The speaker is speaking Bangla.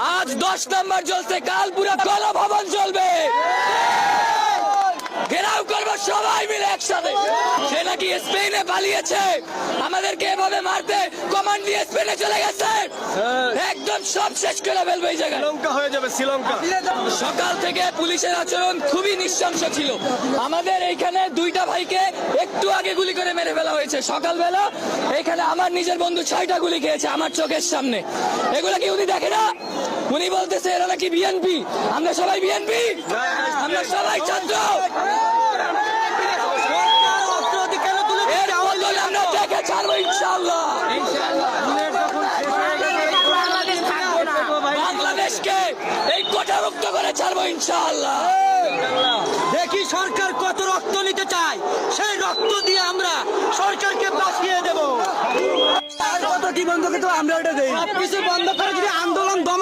আজ 10 নম্বর চলছে, কাল পুরো গণভবন চলবে। ঘেরাও করবো সবাই মিলে একসাথে। সে নাকি স্পেনে পালিয়েছে, আমাদেরকে এভাবে মারতে কমান্ড দিয়ে স্পেনে চলে গেছে। একদম সব শেষ করে ফেলবে এই জায়গায়, শ্রীলঙ্কা হয়ে যাবে শ্রীলঙ্কা। সকাল থেকে পুলিশের আচরণ খুবই নৃশংস ছিল। আমাদের এইখানে 2টা ভাইকে একটু আগে গুলি করে মেরে ফেলা হয়েছে সকালবেলা। এখানে আমার নিজের বন্ধু 6টা গুলি খেয়েছে আমার চোখের সামনে। এগুলা কি উনি দেখে না? উনি বলতেছে এরা নাকি বিএনপি। আমরা সবাই বিএনপি, আমরা সবাই ছাত্র। এর বদল আমরা দেখে ছাড়বো ইনশাআল্লাহ। বাংলাদেশকে এই কোটামুক্ত করে ছাড়বো ইনশাআল্লাহ। দেখি সরকার কত রক্ত নিতে চায়, সেই রক্ত দিয়ে আমরা সরকারকে বাঁচিয়ে দেব। কত কি বন্ধ কিন্তু আমরা ওটা দেই, সবকিছু বন্ধ করে যদি আন্দোলন দমা